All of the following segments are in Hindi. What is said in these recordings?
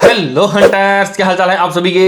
हेलो हंटर्स, क्या हाल चाल है आप सभी के।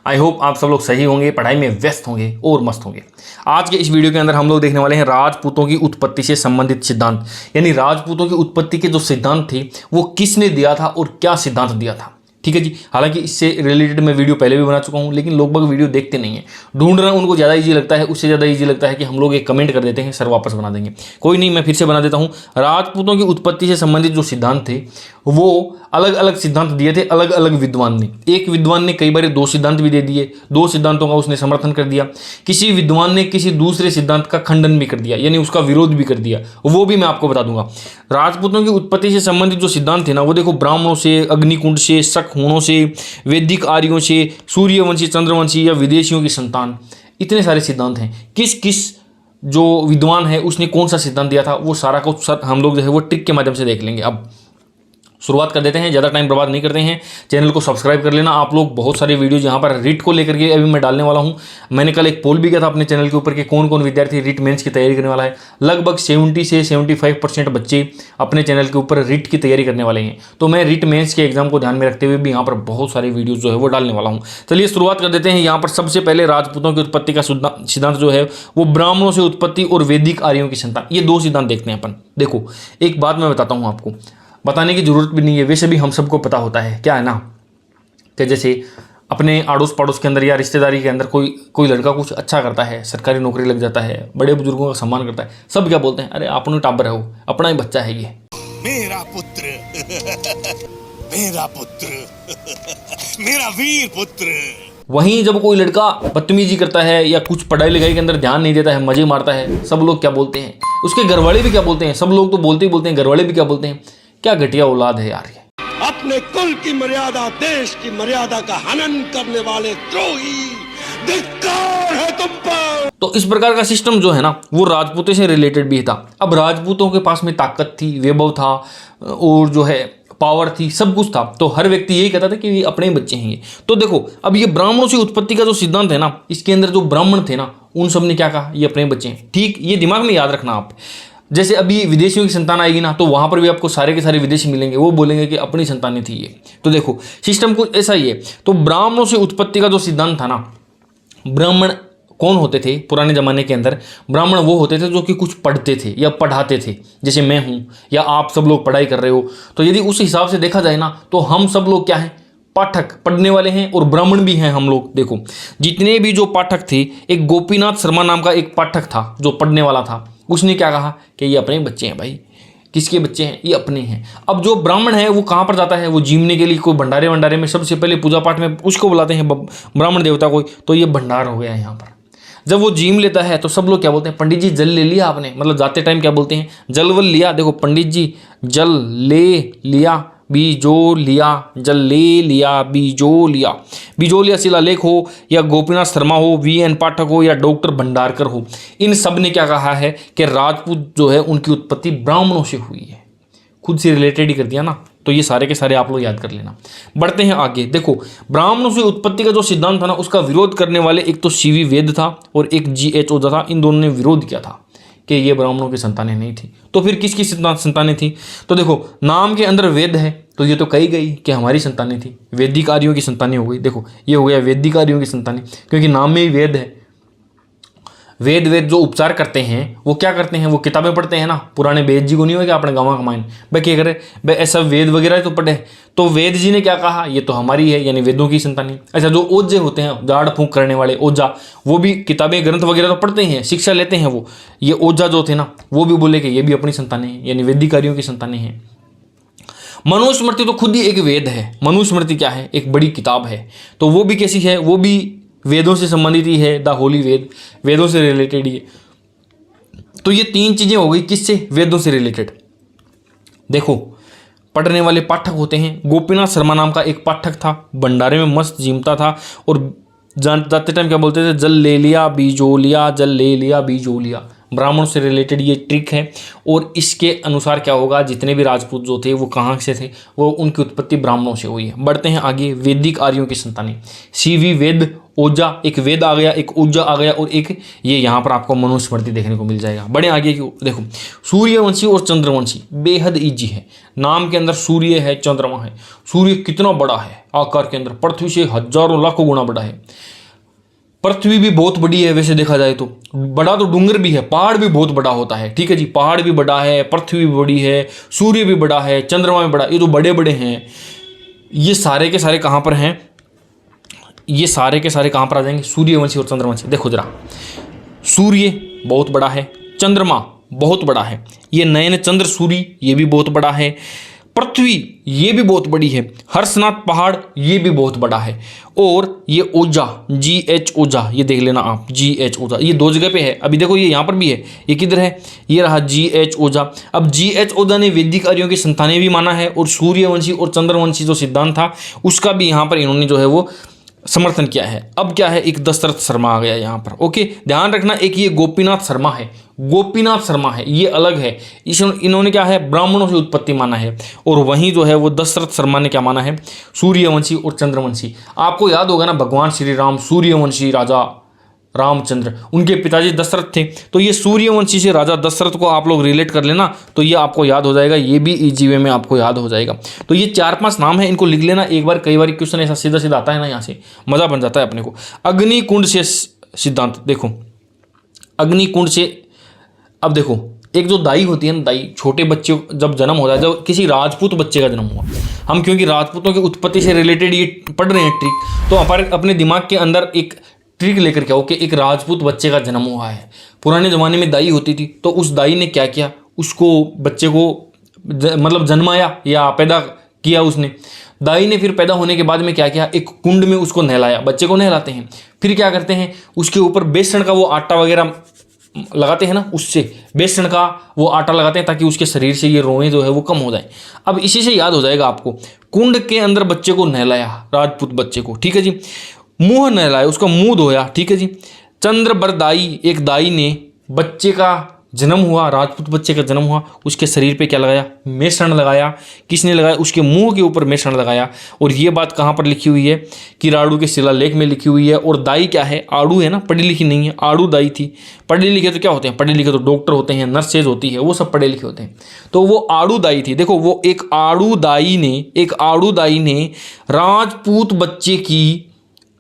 आई होप आप सब लोग सही होंगे, पढ़ाई में व्यस्त होंगे और मस्त होंगे। आज के इस वीडियो के अंदर हम लोग देखने वाले हैं राजपूतों की उत्पत्ति से संबंधित सिद्धांत, यानी राजपूतों की उत्पत्ति के जो सिद्धांत थे वो किसने दिया था और क्या सिद्धांत दिया था। ठीक है जी। हालांकि इससे रिलेटेड मैं वीडियो पहले भी बना चुका हूं, लेकिन लोग बाग वीडियो देखते नहीं है। ढूंढना उनको ज़्यादा इजी लगता है, उससे ज़्यादा इजी लगता है कि हम लोग एक कमेंट कर देते हैं, सर वापस बना देंगे। कोई नहीं, मैं फिर से बना देता हूं। राजपूतों की उत्पत्ति से संबंधित जो सिद्धांत थे वो अलग अलग सिद्धांत दिए थे अलग अलग विद्वान ने। एक विद्वान ने कई बार दो सिद्धांत भी दे दिए, दो सिद्धांतों का उसने समर्थन कर दिया। किसी विद्वान ने किसी दूसरे सिद्धांत का खंडन भी कर दिया, यानी उसका विरोध भी कर दिया। वो भी मैं आपको बता दूंगा। राजपूतों की उत्पत्ति से संबंधित जो सिद्धांत थे ना, वो देखो ब्राह्मणों से, अग्निकुंड से, शक से, वैदिक आर्यों से, सूर्यवंशी, चंद्रवंशी या विदेशियों की संतान, इतने सारे सिद्धांत हैं। किस किस जो विद्वान है उसने कौन सा सिद्धांत दिया था, वो सारा कुछ हम लोग जो है वो ट्रिक के माध्यम से देख लेंगे। अब शुरुआत कर देते हैं, ज़्यादा टाइम बर्बाद नहीं करते हैं। चैनल को सब्सक्राइब कर लेना। आप लोग बहुत सारे वीडियोज यहाँ पर रिट को लेकर के अभी मैं डालने वाला हूँ। मैंने कल एक पोल भी किया था अपने चैनल के ऊपर कि कौन कौन विद्यार्थी रिट मेंस की तैयारी करने वाला है। लगभग 70 से 75% बच्चे अपने चैनल के ऊपर रिट की तैयारी करने वाले हैं। तो मैं रिट मेंस के एग्जाम को ध्यान में रखते हुए भी यहाँ पर बहुत सारे वीडियोज जो है वो डालने वाला हूँ। चलिए शुरुआत कर देते हैं। यहाँ पर सबसे पहले राजपूतों की उत्पत्ति का सिद्धांत जो है वो ब्राह्मणों से उत्पत्ति और वैदिक आर्यों की संतान, ये दो सिद्धांत देखते हैं अपन। देखो एक बात मैं बताता हूँ आपको, बताने की जरूरत भी नहीं है, वैसे भी हम सबको पता होता है। क्या है ना कि जैसे अपने आड़ोस पड़ोस के अंदर या रिश्तेदारी के अंदर कोई लड़का कुछ अच्छा करता है, सरकारी नौकरी लग जाता है, बड़े बुजुर्गों का सम्मान करता है, सब क्या बोलते हैं, अरे अपना टाबर है, वो अपना ही बच्चा है, ये मेरा पुत्र मेरा पुत्र मेरा वीर पुत्र। वहीं जब कोई लड़का बदतमीजी करता है या कुछ पढ़ाई लिखाई के अंदर ध्यान नहीं देता है, मजे मारता है, सब लोग क्या बोलते हैं, उसके घरवाले भी क्या बोलते हैं, सब लोग तो बोलते ही बोलते हैं, घरवाले भी क्या बोलते हैं, क्या घटिया औलाद है यार ये। अपने कुल की मर्यादा, देश की मर्यादा का हनन करने वाले द्रोही, धिक्कार है तुम पर। तो इस प्रकार का सिस्टम जो है ना वो राजपूतों से रिलेटेड भी था। अब राजपूतों के पास में ताकत थी, वैभव था और जो है पावर थी, सब कुछ था। तो हर व्यक्ति यही कहता था कि ये अपने ही बच्चे हैं ये। तो देखो अब ये ब्राह्मणों से उत्पत्ति का जो सिद्धांत है ना, इसके अंदर जो ब्राह्मण थे ना उन सब ने क्या कहा, ये अपने बच्चे हैं। ठीक, ये दिमाग में याद रखना आप। जैसे अभी विदेशियों की संतान आएगी ना, तो वहां पर भी आपको सारे के सारे विदेशी मिलेंगे, वो बोलेंगे कि अपनी संतानें थी ये। तो देखो सिस्टम कुछ ऐसा ही है। तो ब्राह्मणों से उत्पत्ति का जो सिद्धांत था ना, ब्राह्मण कौन होते थे पुराने जमाने के अंदर, ब्राह्मण वो होते थे जो कि कुछ पढ़ते थे या पढ़ाते थे। जैसे मैं हूं या आप सब लोग पढ़ाई कर रहे हो, तो यदि उस हिसाब से देखा जाए ना तो हम सब लोग क्या हैं, पाठक, पढ़ने वाले हैं और ब्राह्मण भी हैं हम लोग। देखो जितने भी जो पाठक थे, एक गोपीनाथ शर्मा नाम का एक पाठक था जो पढ़ने वाला था, उसने क्या कहा कि ये अपने बच्चे हैं भाई। किसके बच्चे हैं, ये अपने हैं। अब जो ब्राह्मण है वो कहाँ पर जाता है, वो जीवने के लिए कोई भंडारे वंडारे में सबसे पहले पूजा पाठ में उसको बुलाते हैं ब्राह्मण देवता को, तो ये भंडार हो गया है यहाँ पर। जब वो जीम लेता है तो सब लोग क्या बोलते हैं, पंडित जी जल ले लिया आपने, मतलब जाते टाइम क्या बोलते हैं, जल वल लिया। देखो पंडित जी जल ले लिया, बीजो लिया, जल ले लिया, बीजो लिया। बीजोलिया शिलालेख हो या गोपीनाथ शर्मा हो, VN पाठक हो या डॉक्टर भंडारकर हो, इन सब ने क्या कहा है कि राजपूत जो है उनकी उत्पत्ति ब्राह्मणों से हुई है। खुद से रिलेटेड ही कर दिया ना, तो ये सारे के सारे आप लोग याद कर लेना। बढ़ते हैं आगे। देखो ब्राह्मणों से उत्पत्ति का जो सिद्धांत था ना, उसका विरोध करने वाले एक तो CV वेद था और एक GH ओझा था। इन दोनों ने विरोध किया था कि ये ब्राह्मणों की संतानें नहीं थी। तो फिर किसकी संतानें थी, तो देखो नाम के अंदर वेद है, तो ये तो कही गई कि हमारी संतानें थी, वैदिक आर्यों की संतानें हो गई। देखो ये हो गया वैदिक आर्यों की संतानें, क्योंकि नाम में ही वेद है। वेद जो उपचार करते हैं वो क्या करते हैं, वो किताबें पढ़ते हैं ना। पुराने वेद जी को नहीं हो गया अपने गाँव कमाइन भाई, क्या करे भाई, ऐसा वेद वगैरह तो पढ़े। तो वेद जी ने क्या कहा, ये तो हमारी है, यानी वेदों की संतानें। अच्छा जो ओझे होते हैं, झाड़ फूंक करने वाले ओझा, वो भी किताबें ग्रंथ वगैरह तो पढ़ते हैं, शिक्षा लेते हैं वो। ये ओझा जो थे ना वो भी बोले कि ये भी अपनी संतानें हैं, यानी वैदिक आर्यों की संतानें हैं। मनुस्मृति तो खुद ही एक वेद है। मनुस्मृति क्या है, एक बड़ी किताब है। तो वो भी कैसी है, वो भी वेदों से संबंधित ही है, द होली वेद, वेदों से रिलेटेड ही है। तो ये तीन चीजें हो गई किससे, वेदों से रिलेटेड। देखो पढ़ने वाले पाठक होते हैं। गोपीनाथ शर्मा नाम का एक पाठक था, भंडारे में मस्त जीमता था और जाते टाइम क्या बोलते थे, जल ले लिया बीजो लिया, जल ले लिया बीजो लिया। ब्राह्मणों से रिलेटेड ये ट्रिक है। और इसके अनुसार क्या होगा, जितने भी राजपूत जो थे वो कहाँ से थे, वो उनकी उत्पत्ति ब्राह्मणों से हुई है। बढ़ते हैं आगे। वैदिक आर्यों की संतानें, CV वेद, ओझा, एक वेद आ गया, एक ओझा आ गया और एक ये यहाँ पर आपको मनुस्मृति देखने को मिल जाएगा। बड़े आगे की देखो, सूर्यवंशी और चंद्रवंशी बेहद ईजी है। नाम के अंदर सूर्य है, चंद्रमा है। सूर्य कितना बड़ा है आकार के अंदर पृथ्वी से हजारों लाखों गुना बड़ा है। पृथ्वी भी बहुत बड़ी है वैसे देखा जाए तो, बड़ा तो डूंगर भी है, पहाड़ भी बहुत बड़ा होता है, ठीक है जी, पहाड़ भी बड़ा है, पृथ्वी भी बड़ी है, सूर्य भी बड़ा है, चंद्रमा भी बड़ा, ये तो बड़े बड़े हैं। ये सारे के सारे कहाँ पर हैं, ये सारे के सारे कहाँ पर आ जाएंगे, सूर्यवंशी और चंद्रवंशी। देखो जरा, सूर्य बहुत बड़ा है, चंद्रमा बहुत बड़ा है, ये नयन चंद्र सूर्य ये भी बहुत बड़ा है, पृथ्वी ये भी बहुत बड़ी है, हर्षनाथ पहाड़ ये भी बहुत बड़ा है, और ये ओजा GH ओजा, ये देख लेना आप, GH ओजा ये 2 जगह पे है। अभी देखो ये यहाँ पर भी है, ये किधर है, ये रहा GH ओजा। अब GH ओजा ने वैदिक आर्यों की संतानें भी माना है, और सूर्यवंशी और चंद्रवंशी जो सिद्धांत था उसका भी यहाँ पर इन्होंने जो है वो समर्थन किया है। अब क्या है, एक दशरथ शर्मा आ गया यहाँ पर। ओके, ध्यान रखना, एक ये गोपीनाथ शर्मा है, गोपीनाथ शर्मा है, ये अलग है। इन्होंने क्या है, ब्राह्मणों से उत्पत्ति माना है, और वहीं जो है वो दशरथ शर्मा ने क्या माना है, सूर्यवंशी और चंद्रवंशी। आपको याद होगा ना, भगवान श्री राम सूर्यवंशी राजा रामचंद्र, उनके पिताजी दशरथ थे, तो ये सूर्यवंशी से राजा दशरथ को आप लोग रिलेट कर लेना, तो ये आपको याद हो जाएगा, ये भी इजी वे में आपको याद हो जाएगा। तो ये 4-5 नाम है, इनको लिख लेना एक बार, कई बार क्वेश्चन ऐसा सीधा सीधा आता है ना, यहाँ से मजा बन जाता है अपने को। अग्निकुंड से सिद्धांत देखो, अग्निकुंड से, अब देखो एक जो दाई होती है ना, दाई, छोटे बच्चे जब जन्म होता है, जब किसी राजपूत बच्चे का जन्म हुआ, हम क्योंकि राजपूतों की उत्पत्ति से रिलेटेड ये पढ़ रहे हैं ट्रिक, तो अपने दिमाग के अंदर एक ट्रिक लेकर के आओ कि एक राजपूत बच्चे का जन्म हुआ है। पुराने ज़माने में दाई होती थी, तो उस दाई ने क्या किया, उसको बच्चे को मतलब जन्माया या पैदा किया उसने। दाई ने फिर पैदा होने के बाद में क्या किया, एक कुंड में उसको नहलाया, बच्चे को नहलाते हैं, फिर क्या करते हैं, उसके ऊपर बेसन का वो आटा वगैरह लगाते हैं ना, उससे बेसन का वो आटा लगाते हैं ताकि उसके शरीर से ये रोएं जो है वो कम हो जाए। अब इसी से याद हो जाएगा आपको, कुंड के अंदर बच्चे को नहलाया, राजपूत बच्चे को, ठीक है जी, मुंह नहलाया, उसका मुंह धोया, ठीक है जी। चंद्रबरदाई, एक दाई ने बच्चे का जन्म हुआ, राजपूत बच्चे का जन्म हुआ, उसके शरीर पे क्या लगाया, मेषण लगाया। किसने लगाया, उसके मुंह के ऊपर मेषण लगाया। और ये बात कहाँ पर लिखी हुई है, किराड़ू के शिलालेख में लिखी हुई है। और दाई क्या है, आड़ू है ना, पढ़ी लिखी नहीं है, आड़ू दाई थी। पढ़े लिखे तो क्या होते हैं, पढ़े लिखे तो डॉक्टर होते हैं, नर्सेज होती है, वो सब पढ़े लिखे होते हैं। तो वो आड़ू दाई थी। देखो वो एक आड़ू दाई ने राजपूत बच्चे की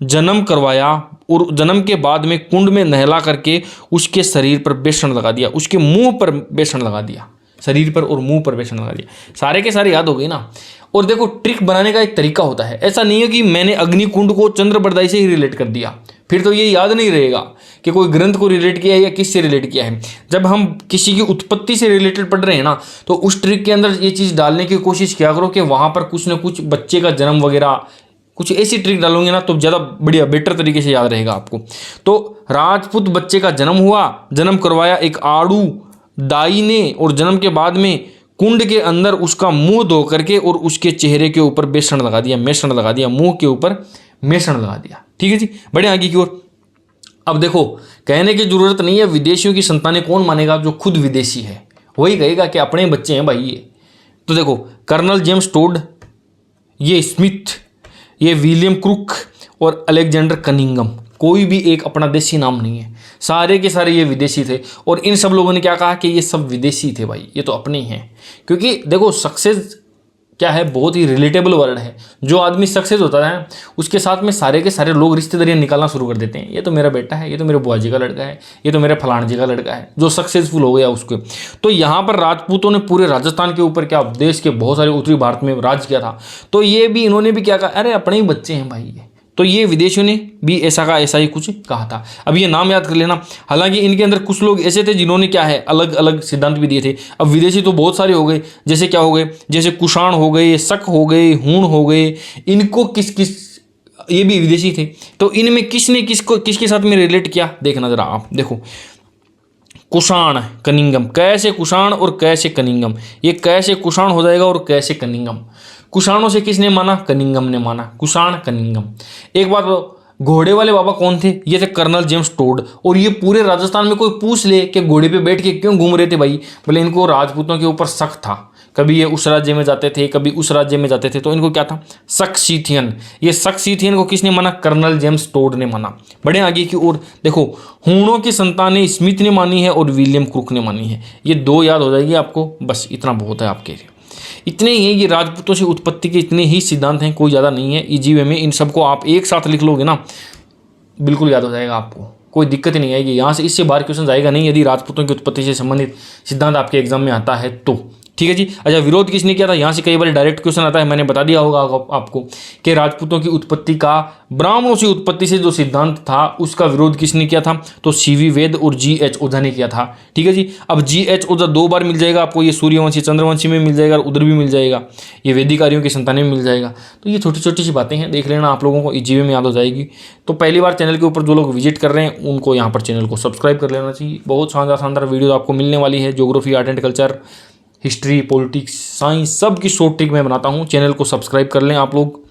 जन्म करवाया, और जन्म के बाद में कुंड में नहला करके उसके शरीर पर बेसन लगा दिया, उसके मुंह पर बेसन लगा दिया, शरीर पर और मुंह पर बेसन लगा दिया। सारे के सारे याद हो गए ना। और देखो ट्रिक बनाने का एक तरीका होता है, ऐसा नहीं है कि मैंने अग्निकुंड को चंद्रबरदाई से ही रिलेट कर दिया, फिर तो ये याद नहीं रहेगा कि कोई ग्रंथ को रिलेट किया है या किससे रिलेट किया है। जब हम किसी की उत्पत्ति से रिलेटेड पढ़ रहे हैं ना, तो उस ट्रिक के अंदर ये चीज़ डालने की कोशिश किया करो कि वहाँ पर कुछ ना कुछ बच्चे का जन्म वगैरह, कुछ ऐसी ट्रिक डालोगे ना तो ज़्यादा बढ़िया बेटर तरीके से याद रहेगा आपको। तो राजपूत बच्चे का जन्म हुआ, जन्म करवाया एक आड़ू दाई ने, और जन्म के बाद में कुंड के अंदर उसका मुंह धो करके और उसके चेहरे के ऊपर बेसन लगा दिया, मेषण लगा दिया, मुंह के ऊपर मेषण लगा दिया। ठीक है जी, बढ़े आगे की ओर। अब देखो कहने की जरूरत नहीं है, विदेशियों की संतानें कौन मानेगा, जो खुद विदेशी है वही कहेगा कि अपने बच्चे हैं भाई ये। तो देखो कर्नल जेम्स टोड, ये स्मिथ, ये विलियम क्रुक और अलेक्जेंडर कनिंगम, कोई भी एक अपना देसी नाम नहीं है, सारे के सारे ये विदेशी थे। और इन सब लोगों ने क्या कहा कि ये सब विदेशी थे भाई, ये तो अपने ही हैं। क्योंकि देखो सक्सेस क्या है, बहुत ही रिलेटेबल वर्ड है। जो आदमी सक्सेस होता है उसके साथ में सारे के सारे लोग रिश्तेदारियां निकालना शुरू कर देते हैं, ये तो मेरा बेटा है, ये तो मेरे बुआ जी का लड़का है, ये तो मेरे फलान जी का लड़का है, जो सक्सेसफुल हो गया उसको। तो यहाँ पर राजपूतों ने पूरे राजस्थान के ऊपर क्या, देश के बहुत सारे उत्तरी भारत में राज किया था। तो ये भी इन्होंने भी क्या कहा, अरे अपने ही बच्चे हैं भाई ये। तो ये विदेशियों ने भी ऐसा का ऐसा ही कुछ कहा था। अब ये नाम याद कर लेना। हालांकि इनके अंदर कुछ लोग ऐसे थे जिन्होंने क्या है अलग अलग सिद्धांत भी दिए थे। अब विदेशी तो बहुत सारे हो गए, जैसे क्या हो गए, जैसे कुषाण हो गए, शक हो गए, हूण हो गए, इनको ये भी विदेशी थे। तो इनमें किसने किसके साथ में रिलेट किया, देखना जरा आप। देखो कुषाण कनिंगम, कैसे कुषाण और कैसे कनिंगम, ये कैसे कुषाण हो जाएगा और कैसे कनिंगम। कुषाणों से किसने माना, कनिंगम ने माना, कुषाण कनिंगम। एक बात, घोड़े वाले बाबा कौन थे, ये थे कर्नल जेम्स टोड। और ये पूरे राजस्थान में कोई पूछ ले कि घोड़े पे बैठ के क्यों घूम रहे थे भाई, बोले इनको राजपूतों के ऊपर शक था, कभी ये उस राज्य में जाते थे, कभी उस राज्य में जाते थे, तो इनको क्या था, सक्सीथियन। ये सक्सीथियन को किसने माना, कर्नल जेम्स टोड ने माना। बड़े आगे की ओर देखो, हूणों की संतानें स्मिथ ने मानी है और विलियम क्रुक ने मानी है। ये दो याद हो जाएगी आपको, बस इतना बहुत है आपके लिए। इतने ही हैं, ये राजपूतों से उत्पत्ति के इतने ही सिद्धांत हैं, कोई ज़्यादा नहीं है। इजी वे में इन सबको आप एक साथ लिख लोगे ना, बिल्कुल याद हो जाएगा आपको, कोई दिक्कत नहीं आएगी। यहाँ से इससे बाहर क्वेश्चन आएगा नहीं यदि राजपूतों की उत्पत्ति से संबंधित सिद्धांत आपके एग्जाम में आता है तो। ठीक है जी। अच्छा, विरोध किसने किया था, यहाँ से कई बार डायरेक्ट क्वेश्चन आता है, मैंने बता दिया होगा आपको कि राजपूतों की उत्पत्ति का ब्राह्मणों से उत्पत्ति से जो सिद्धांत था उसका विरोध किसने किया था, तो सीवी वेद और GH ओझा ने किया था। ठीक है जी। अब GH ओझा 2 बार मिल जाएगा आपको, ये सूर्यवंशी चंद्रवंशी में मिल जाएगा और उधर भी मिल जाएगा, ये वैदिक आर्यों की संतान में मिल जाएगा। तो ये छोटी छोटी सी बातें हैं, देख लेना, आप लोगों को इजी वे में याद हो जाएगी। तो पहली बार चैनल के ऊपर जो लोग विजिट कर रहे हैं उनको यहाँ पर चैनल को सब्सक्राइब कर लेना चाहिए। बहुत शानदार शानदार वीडियो आपको मिलने वाली है, geography, art and culture, history, politics, science, सब की शॉर्ट ट्रिक मैं बनाता हूँ। चैनल को सब्सक्राइब कर लें आप लोग।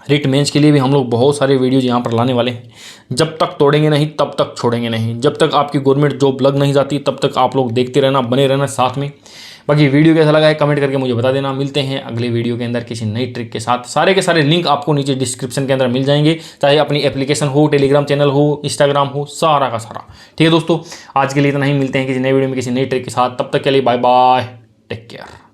रिट मेंस के लिए भी हम लोग बहुत सारे वीडियोज यहाँ पर लाने वाले हैं। जब तक तोड़ेंगे नहीं तब तक छोड़ेंगे नहीं, जब तक आपकी गवर्नमेंट जॉब लग नहीं जाती तब तक आप लोग देखते रहना, बने रहना साथ में। बाकी वीडियो कैसा लगा है कमेंट करके मुझे बता देना। मिलते हैं अगले वीडियो के अंदर किसी नई ट्रिक के साथ। सारे के सारे लिंक आपको नीचे डिस्क्रिप्शन के अंदर मिल जाएंगे, चाहे अपनी एप्लीकेशन हो, टेलीग्राम चैनल हो, इंस्टाग्राम हो, सारा का सारा। ठीक है दोस्तों, आज के लिए इतना ही, मिलते हैं किसी नए वीडियो में किसी नई ट्रिक के साथ। तब तक के लिए बाय बाय, टेक केयर।